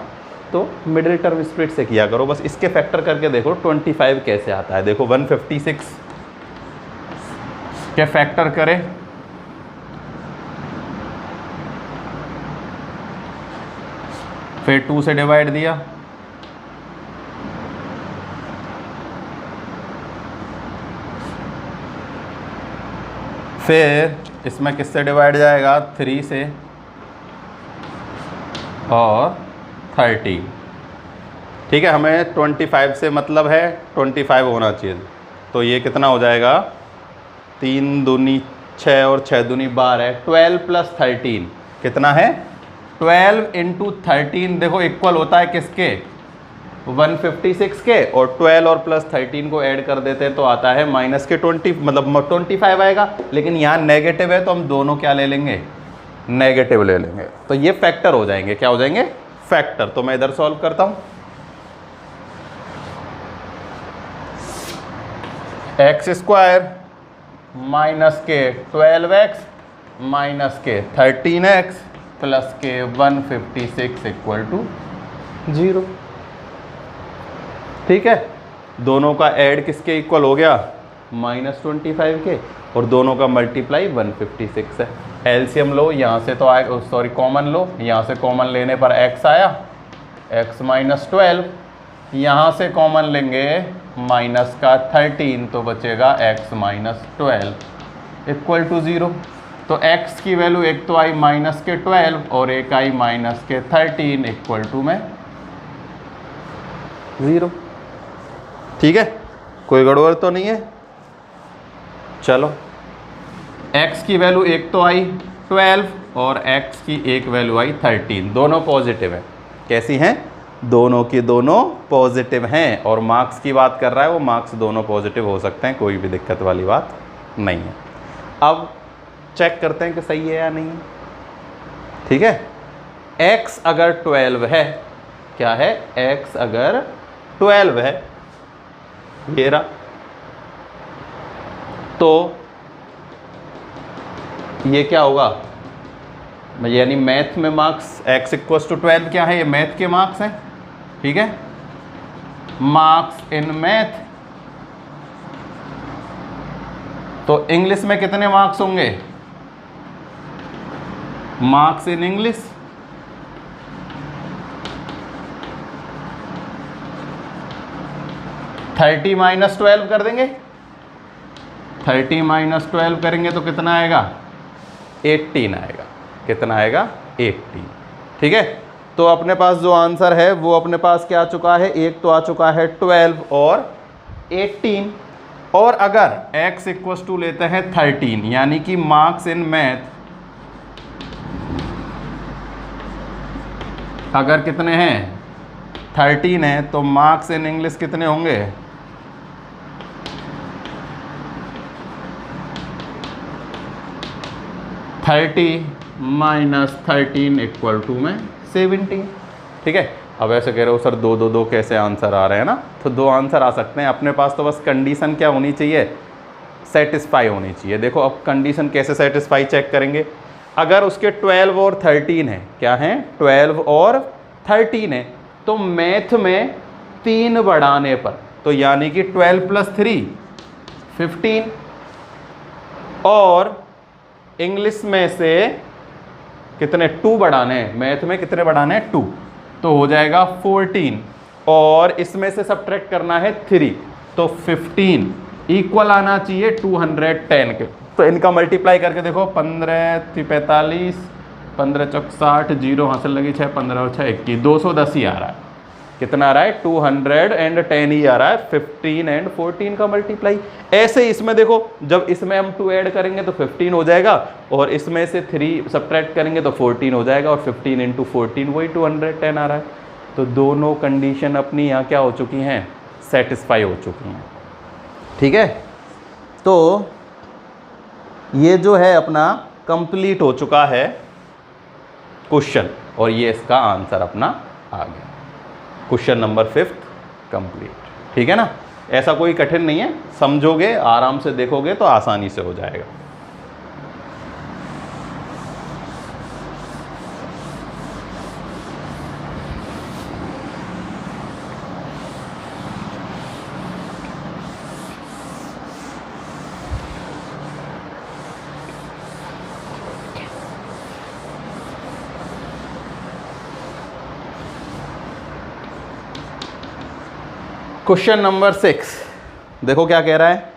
तो मिडिल टर्म स्प्लिट से किया करो, बस इसके फैक्टर करके देखो 25 कैसे आता है। देखो 156 के फैक्टर करें, फिर 2 से डिवाइड दिया, फिर इसमें किससे डिवाइड जाएगा, 3 से और 30। ठीक है, हमें 25 से मतलब है 25 होना चाहिए, तो ये कितना हो जाएगा, 3 दूनी 6 और 6 दूनी 12, 12 प्लस 13 कितना है, 12 इंटू 13 देखो इक्वल होता है किसके, 156 के, और 12 और प्लस 13 को ऐड कर देते हैं तो आता है माइनस के 20, मतलब 25 आएगा। लेकिन यहाँ नेगेटिव है तो हम दोनों क्या ले लेंगे, नेगेटिव ले लेंगे, तो ये फैक्टर हो जाएंगे, क्या हो जाएंगे, फैक्टर। तो मैं इधर सॉल्व करता हूँ, एक्स स्क्वायर माइनस के 12x माइनस के 13x प्लस के 156 इक्वल टू 0। ठीक है, दोनों का ऐड किसके इक्वल हो गया, -25 के, और दोनों का मल्टीप्लाई 156 है। एलसीएम लो, यहाँ से तो आएगा, सॉरी कॉमन लो, यहाँ से कॉमन लेने पर x आया, x माइनस 12, यहाँ से कॉमन लेंगे माइनस का 13 तो बचेगा x माइनस 12 इक्वल टू 0। तो x की वैल्यू एक तो आई माइनस के 12 और एक आई माइनस के 13 इक्वल टू में 0। ठीक है, कोई गड़बड़ तो नहीं है। चलो x की वैल्यू एक तो आई 12 और x की एक वैल्यू आई 13, दोनों पॉजिटिव है। कैसी हैं? दोनों की दोनों पॉजिटिव हैं। और मार्क्स की बात कर रहा है वो, मार्क्स दोनों पॉजिटिव हो सकते हैं, कोई भी दिक्कत वाली बात नहीं है। अब चेक करते हैं कि सही है या नहीं है। ठीक है, x अगर 12 है, क्या है, x अगर 12 है, ये रहा, तो ये क्या होगा, यानी मैथ में मार्क्स x इक्वल्स टू 12 क्या है, ये मैथ के मार्क्स हैं। ठीक है, मार्क्स इन मैथ, तो इंग्लिश में कितने मार्क्स होंगे, मार्क्स इन इंग्लिश 30 माइनस 12 कर देंगे, 30 माइनस 12 करेंगे तो कितना आएगा, 18 आएगा। कितना आएगा, 18। ठीक है, तो अपने पास जो आंसर है वो अपने पास क्या आ चुका है, एक तो आ चुका है 12 और 18। और अगर x इक्वल्स टू लेते हैं 13, यानी कि मार्क्स इन मैथ अगर कितने हैं, 13 है, तो मार्क्स इन इंग्लिश कितने होंगे, 30 माइनस 13 इक्वल टू में 17। ठीक है, अब ऐसे कह रहे हो सर दो दो दो कैसे आंसर आ रहे हैं ना, तो दो आंसर आ सकते हैं अपने पास, तो बस कंडीशन क्या होनी चाहिए, सेटिस्फाई होनी चाहिए। देखो अब कंडीशन कैसे सेटिस्फाई चेक करेंगे, अगर उसके 12 और 13 है, क्या है, 12 और 13 है, तो मैथ में 3 बढ़ाने पर, तो यानी कि 12 प्लस 3 15, और इंग्लिश में से कितने 2 बढ़ाने हैं, मैथ में कितने बढ़ाने हैं 2, तो हो जाएगा 14, और इसमें से सब्ट्रैक्ट करना है 3, तो 15 इक्वल आना चाहिए 210 के। तो इनका मल्टीप्लाई करके देखो, 15 45, 15 चौक 60, 0 हासिल लगी 6, 15 और 6 21, 210 ही आ रहा है। कितना आ रहा है, 210 ही आ रहा है, 15 एंड 14 का मल्टीप्लाई। ऐसे ही इसमें देखो, जब इसमें हम 2 ऐड करेंगे तो 15 हो जाएगा, और इसमें से 3 सब्ट्रैक्ट करेंगे तो 14 हो जाएगा, और 15 इंटू 14 वही 210 आ रहा है। तो दोनों कंडीशन अपनी यहाँ क्या हो चुकी हैं, सेटिस्फाई हो चुकी हैं। ठीक है, तो ये जो है अपना कंप्लीट हो चुका है क्वेश्चन, और ये इसका आंसर अपना आ गया। Question number 5 complete. ठीक है ना, ऐसा कोई कठिन नहीं है, समझोगे आराम से देखोगे तो आसानी से हो जाएगा। क्वेश्चन नंबर 6 देखो क्या कह रहा है,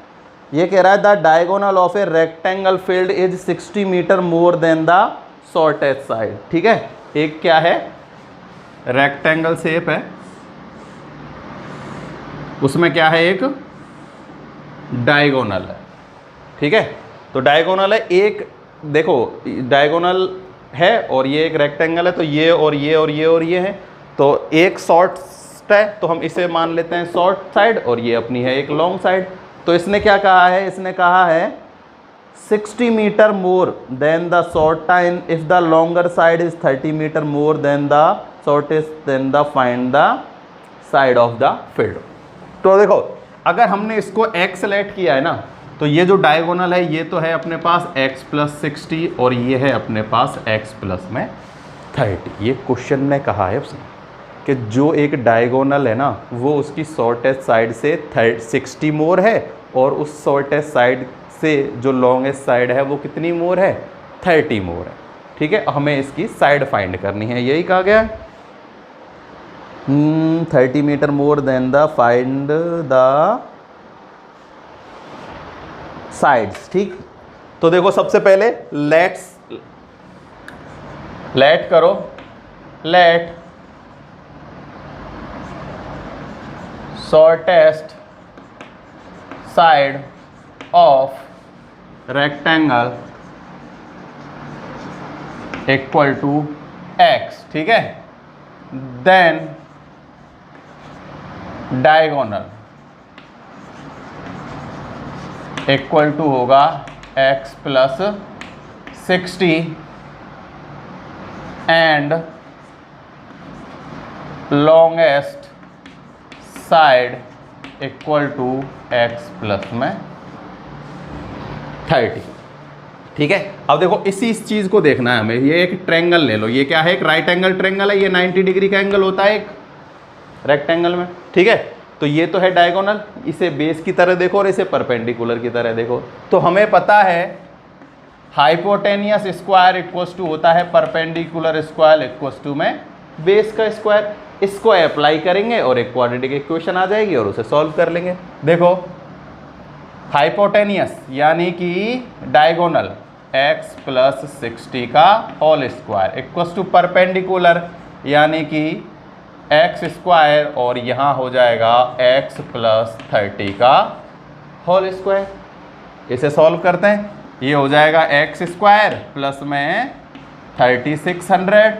ये कह रहा है the diagonal of a rectangle field is 60 metre more than the shortest side. ठीक है, एक क्या है, रेक्टेंगल शेप है, उसमें क्या है, एक डायगोनल है। ठीक है, तो डायगोनल है, एक देखो डायगोनल है और ये एक रेक्टेंगल है, तो ये और ये और ये और ये है, तो एक शॉर्ट है तो हम इसे मान लेते हैं शॉर्ट साइड, और ये अपनी है एक लॉन्ग साइड। तो इसने क्या कहा है, इसने कहा है 60 metre more than the short time if the longer side is 30 metre more than the shortest then the find the side of the field. तो देखो अगर हमने इसको x सेलेक्ट किया है ना, तो ये जो डायगोनल है ये तो है अपने पास x प्लस 60, और ये है अपने पास x प्लस में 30। ये क्वेश्चन में कहा है उसने कि जो एक डायगोनल है ना, वो उसकी शॉर्टेस्ट साइड से 60 मोर है, और उस शॉर्टेस्ट साइड से जो लॉन्गेस्ट साइड है वो कितनी मोर है, 30 मोर है। ठीक है, हमें इसकी साइड फाइंड करनी है, यही कहा गया है। 30 metre more than the find the sides. ठीक, तो देखो सबसे पहले लेट करो, let shortest side of rectangle equal to x। ठीक है, देन डायगोनल इक्वल टू होगा x plus 60 and longest side equal to x plus में 30। ठीक है, अब देखो इस चीज को देखना है हमें। ये एक ट्रायंगल ले लो, ये क्या है, एक राइट एंगल ट्रायंगल है, ये 90 डिग्री का एंगल होता है एक रेक्टेंगल में। ठीक है, तो ये तो है डायगोनल, इसे बेस की तरह देखो और इसे परपेंडिकुलर की तरह देखो। तो हमें पता है हाइपोटेनियस स्क्वायर इक्वल्स टू होता है परपेंडिकुलर स्क्वायर इक्वल्स टू में बेस का स्क्वायर। इसको अप्लाई करेंगे और एक क्वाड्रेटिक इक्वेशन आ जाएगी और उसे सॉल्व कर लेंगे। देखो हाइपोटेनियस यानी कि डायगोनल x प्लस 60 का whole square equals to perpendicular यानी कि x स्क्वायर और यहाँ हो जाएगा x प्लस 30 का होल स्क्वायर। इसे सॉल्व करते हैं, ये हो जाएगा x स्क्वायर प्लस में 3600,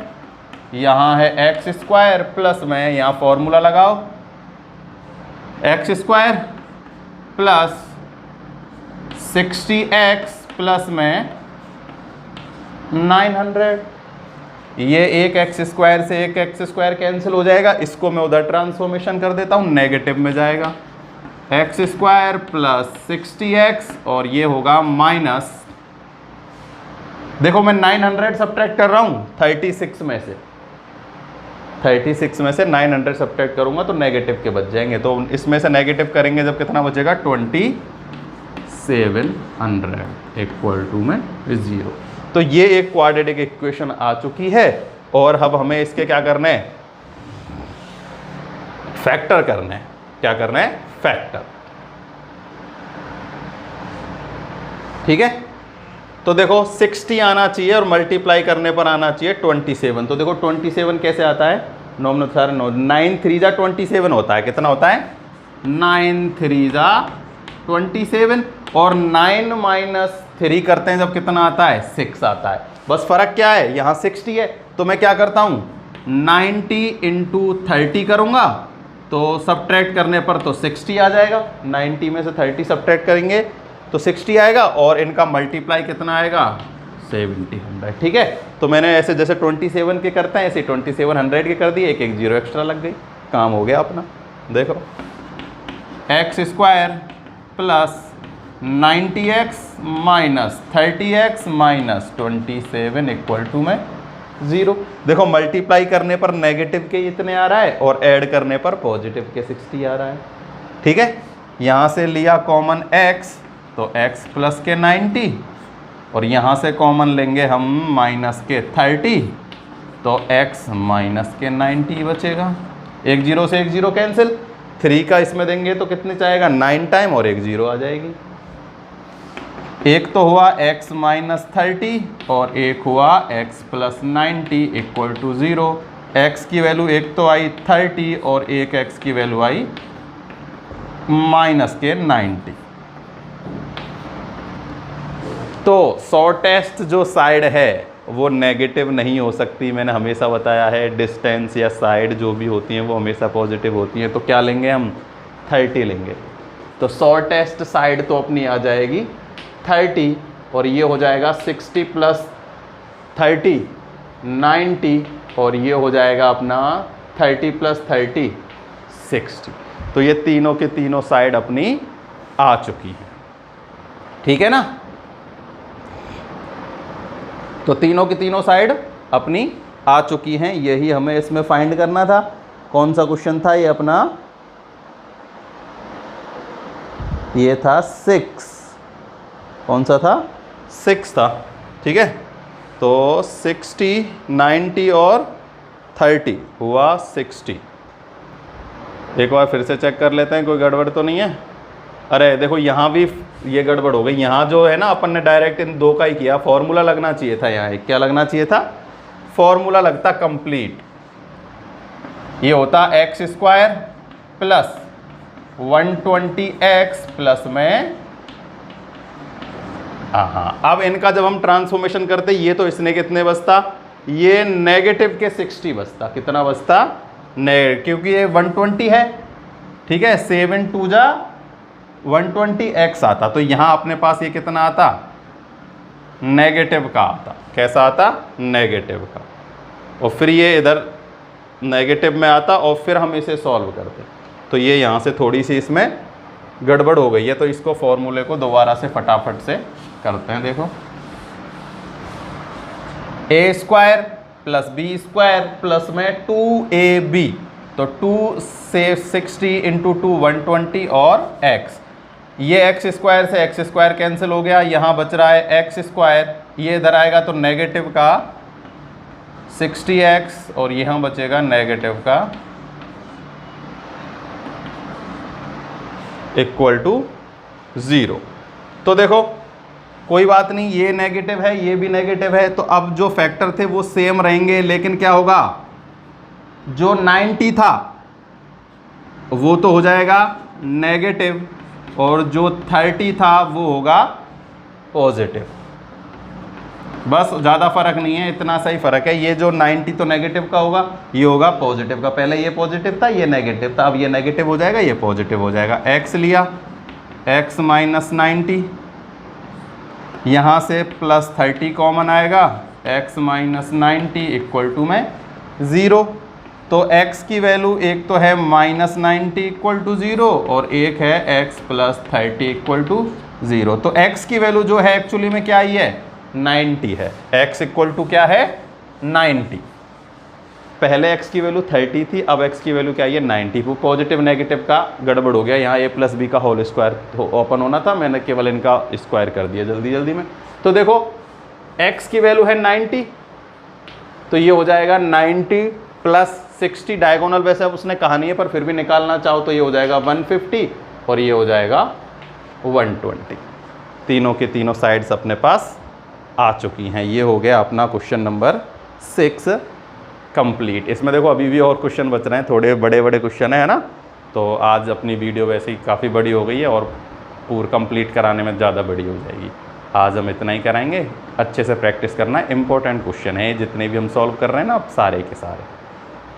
यहाँ है x स्क्वायर प्लस में, यहाँ फॉर्मूला लगाओ, x square plus 60x plus में 900। ये एक एक्स स्क्वायर से एक एक्स स्क्वायर कैंसिल हो जाएगा, इसको मैं उधर ट्रांसफॉर्मेशन कर देता हूँ, नेगेटिव में जाएगा। एक्स स्क्वायर प्लस 60x और ये होगा माइनस, देखो मैं 900 सब्ट्रैक्ट कर रहा हूँ 36 में से, 36 में से 900 सब्ट्रैक्ट करूँगा तो नेगेटिव के बच जाएंगे। तो इसमें से नेगेटिव करेंगे जब कितना बचेगा 2700 इक्वल टू में 0। तो ये एक क्वाड्रेटिक इक्वेशन आ चुकी है और अब हमें इसके क्या करना है, फैक्टर करना है। क्या करना है, फैक्टर। ठीक है, तो देखो 60 आना चाहिए और मल्टीप्लाई करने पर आना चाहिए 27। तो देखो 27 कैसे आता है, नॉमिनल सारे 9 3 जा 27 होता है। कितना होता है, 9 3 जा 27 और 9 माइनस 3 करते हैं जब कितना आता है, 6 आता है। बस फर्क क्या है, यहाँ 60 है तो मैं क्या करता हूँ 90 इंटू 30 करूँगा तो सब्ट्रैक्ट करने पर तो 60 आ जाएगा। 90 में से 30 सब्ट्रैक्ट करेंगे तो 60 आएगा और इनका मल्टीप्लाई कितना आएगा, 70 ठीक है। तो मैंने ऐसे जैसे 27 के करते हैं ऐसे 2700 के कर दिए, एक एक जीरो एक्स्ट्रा लग गई, काम हो गया अपना। देखो X square plus 90x minus 30x minus 27 equal to में 0। देखो मल्टीप्लाई करने पर नेगेटिव के इतने आ रहा है और ऐड करने पर पॉजिटिव के 60 आ रहा है। ठीक है, यहाँ से लिया कॉमन x तो x प्लस के 90 और यहाँ से कॉमन लेंगे हम माइनस के 30 तो x माइनस के 90 बचेगा। एक जीरो से एक जीरो कैंसिल, 3 का इसमें देंगे तो कितने चाहेगा 9 टाइम और एक जीरो आ जाएगी। एक तो हुआ x माइनस 30 और एक हुआ x plus 90 equal to 0। x की वैल्यू एक तो आई 30 और एक x की वैल्यू आई माइनस के 90। तो शॉर्टेस्ट जो साइड है वो नेगेटिव नहीं हो सकती, मैंने हमेशा बताया है। डिस्टेंस या साइड जो भी होती हैं वो हमेशा पॉजिटिव होती हैं। तो क्या लेंगे हम, 30 लेंगे। तो शॉर्टेस्ट साइड तो अपनी आ जाएगी 30 और ये हो जाएगा 60 प्लस 30 90 और ये हो जाएगा अपना 30 प्लस 30 60। तो ये तीनों के तीनों साइड अपनी आ चुकी है। ठीक है ना, तो तीनों की तीनों साइड अपनी आ चुकी हैं। यही हमें इसमें फाइंड करना था। कौन सा क्वेश्चन था ये अपना, ये था 6। कौन सा था, 6 था। ठीक है, तो 60, 90 और 30 हुआ 60। एक बार फिर से चेक कर लेते हैं कोई गड़बड़ तो नहीं है। अरे देखो यहाँ भी ये गड़बड़ हो गई। यहाँ जो है ना अपन ने डायरेक्ट इन दो का ही किया, फॉर्मूला लगना चाहिए था। यहाँ एक क्या लगना चाहिए था, फॉर्मूला लगता कंप्लीट। ये होता x square plus 120x plus में हाँ, अब इनका जब हम ट्रांसफॉर्मेशन करते ये तो इसने कितने बचता, ये नेगेटिव के 60 बचता। कितना बचता, क्योंकि ये 120 है, ठीक है, 7 2 जा 120x आता। तो यहाँ अपने पास ये कितना आता, नेगेटिव का आता। कैसा आता, नेगेटिव का। और फिर ये इधर नेगेटिव में आता और फिर हम इसे सॉल्व करते। तो ये यहाँ से थोड़ी सी इसमें गड़बड़ हो गई है, तो इसको फॉर्मूले को दोबारा से फटाफट से करते हैं। देखो a square plus B square plus में 2ab, तो 2 से 60 इंटू 2 120 और x, ये एक्स स्क्वायर से एक्स स्क्वायर कैंसिल हो गया, यहाँ बच रहा है एक्स स्क्वायर, ये इधर आएगा तो नेगेटिव का 60x और यहाँ बचेगा नेगेटिव का इक्वल टू 0। तो देखो कोई बात नहीं, ये नेगेटिव है ये भी नेगेटिव है, तो अब जो फैक्टर थे वो सेम रहेंगे, लेकिन क्या होगा, जो 90 था वो तो हो जाएगा नेगेटिव और जो 30 था वो होगा पॉजिटिव। बस ज़्यादा फर्क नहीं है, इतना सही फर्क है। ये जो 90 तो नेगेटिव का होगा, ये होगा पॉजिटिव का। पहले ये पॉजिटिव था ये नेगेटिव था, अब ये नेगेटिव हो जाएगा ये पॉजिटिव हो जाएगा। x लिया, x माइनस 90, यहाँ से प्लस 30 कॉमन आएगा, x माइनस 90 इक्वल टू में 0। तो x की वैल्यू एक तो है माइनस 90 इक्वल टू 0 और एक है x प्लस 30 इक्वल टू 0। तो x की वैल्यू जो है एक्चुअली में क्या ही है, 90 है। x इक्वल टू क्या है, 90। पहले x की वैल्यू 30 थी, अब x की वैल्यू क्या है, 90। वो पॉजिटिव नेगेटिव का गड़बड़ हो गया, यहाँ a प्लस बी का होल स्क्वायर ओपन होना था, मैंने केवल इनका स्क्वायर कर दिया जल्दी जल्दी में। तो देखो x की वैल्यू है 90, तो ये हो जाएगा 90 प्लस 60, डायगोनल वैसे अब उसने कहा नहीं है पर फिर भी निकालना चाहो तो ये हो जाएगा 150 और ये हो जाएगा 120। तीनों के तीनों साइड्स अपने पास आ चुकी हैं। ये हो गया अपना क्वेश्चन नंबर 6 कंप्लीट। इसमें देखो अभी भी और क्वेश्चन बच रहे हैं, थोड़े बड़े बड़े क्वेश्चन है ना। तो आज अपनी वीडियो वैसे ही काफ़ी बड़ी हो गई है और पूरा कंप्लीट कराने में ज़्यादा बड़ी हो जाएगी। आज हम इतना ही कराएंगे, अच्छे से प्रैक्टिस करना है। इंपॉर्टेंट क्वेश्चन है जितने भी हम सॉल्व कर रहे हैं ना, अब सारे के सारे।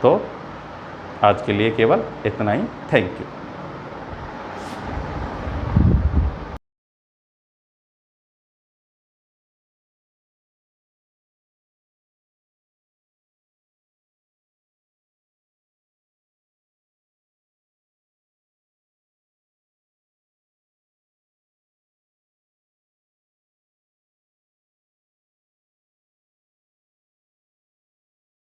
तो आज के लिए केवल इतना ही। Thank you.